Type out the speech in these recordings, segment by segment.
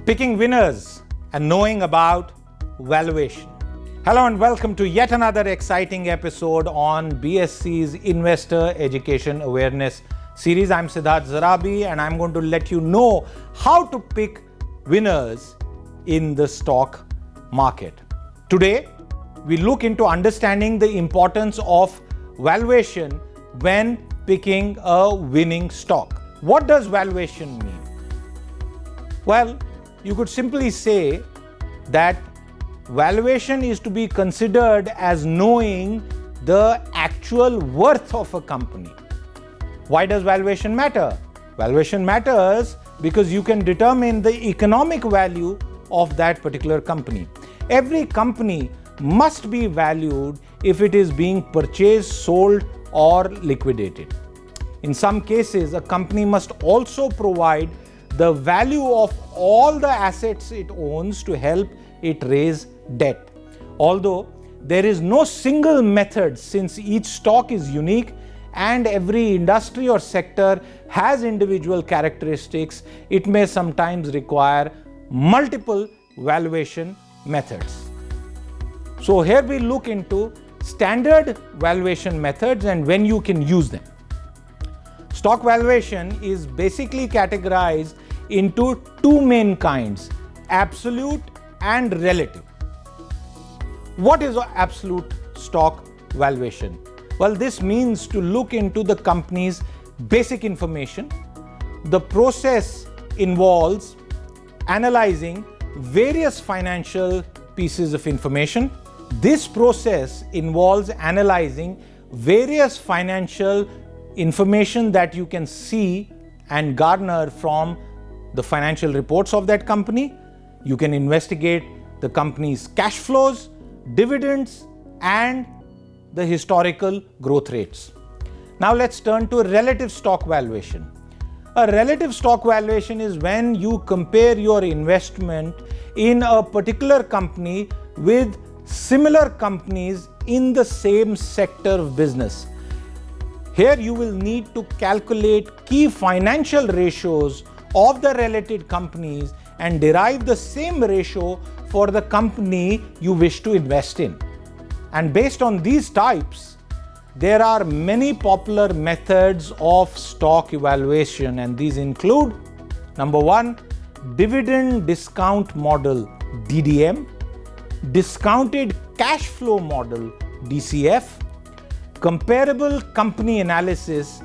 picking winners and knowing about valuation. Hello and welcome to yet another exciting episode on BSC's Investor Education Awareness series. I'm Siddharth Zarabi and I'm going to let you know how to pick winners in the stock market. Today, we look into understanding the importance of valuation when picking a winning stock. What does valuation mean? Well, you could simply say that valuation is to be considered as knowing the actual worth of a company. Why does valuation matter? Valuation matters because you can determine the economic value of that particular company. Every company must be valued if it is being purchased, sold, or liquidated. In some cases, a company must also provide the value of all the assets it owns to help it raise debt. Although there is no single method, since each stock is unique and every industry or sector has individual characteristics, it may sometimes require multiple valuation methods. So here we look into standard valuation methods and when you can use them. Stock valuation is basically categorized into two main kinds, absolute and relative. What is absolute stock valuation? Well, this means to look into the company's basic information. The process involves analyzing various financial pieces of information. This process involves analyzing various financial information that you can see and garner from the financial reports of that company. You can investigate the company's cash flows, dividends, and the historical growth rates. Now let's turn to relative stock valuation. A relative stock valuation is when you compare your investment in a particular company with similar companies in the same sector of business. Here you will need to calculate key financial ratios of the related companies and derive the same ratio for the company you wish to invest in. And based on these types, there are many popular methods of stock evaluation, and these include: number one, dividend discount model DDM, discounted cash flow model DCF, comparable company analysis,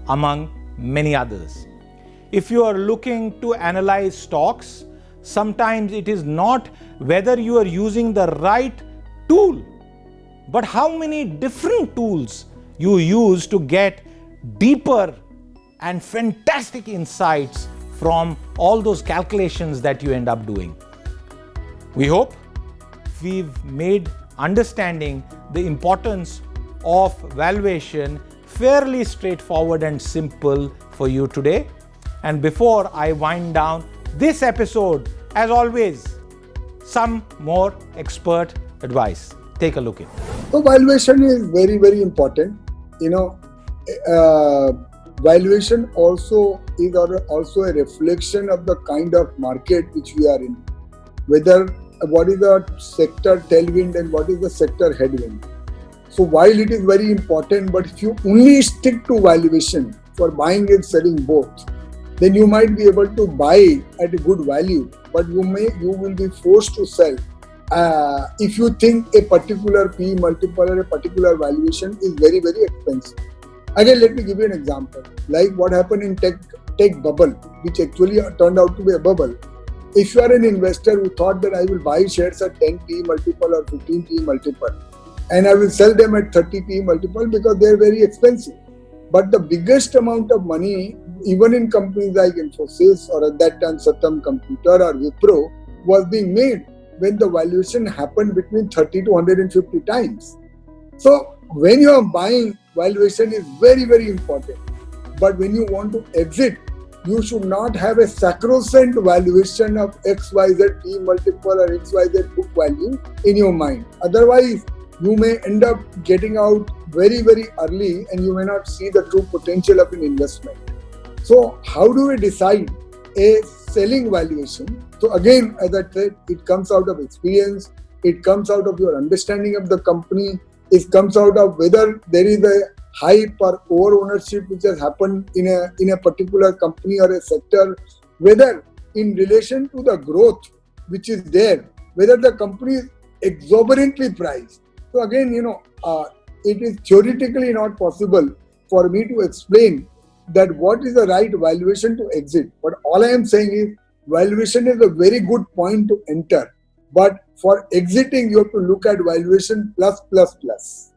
among many others. If you are looking to analyze stocks, sometimes it is not whether you are using the right tool, but how many different tools you use to get deeper and fantastic insights from all those calculations that you end up doing. We hope we've made understanding the importance of valuation fairly straightforward and simple for you today. And before I wind down this episode, as always, some more expert advice. Take a look at it. So valuation is very, very important. Valuation also is also a reflection of the kind of market which we are in. Whether what is the sector tailwind and what is the sector headwind. So while it is very important, but if you only stick to valuation for buying and selling both, then you might be able to buy at a good value, but you will be forced to sell if you think a particular P multiple or a particular valuation is very, very expensive. Again, let me give you an example. Like what happened in tech bubble, which actually turned out to be a bubble. If you are an investor who thought that I will buy shares at 10 P multiple or 15 P multiple, and I will sell them at 30 P multiple because they are very expensive. But the biggest amount of money, even in companies like Infosys or at that time Satyam Computer or Wipro, was being made when the valuation happened between 30 to 150 times. So when you are buying, valuation is very, very important. But when you want to exit, you should not have a sacrosanct valuation of XYZ P multiple or XYZ book value in your mind. Otherwise, you may end up getting out very, very early and you may not see the true potential of an investment. So how do we decide a selling valuation. So again, as I said, it comes out of experience, it comes out of your understanding of the company, it comes out of whether there is a hype or over ownership which has happened in a particular company or a sector, whether in relation to the growth which is there, whether the company is exorbitantly priced. So again, it is theoretically not possible for me to explain that what is the right valuation to exit. But all I am saying is valuation is a very good point to enter. But for exiting, you have to look at valuation plus plus plus.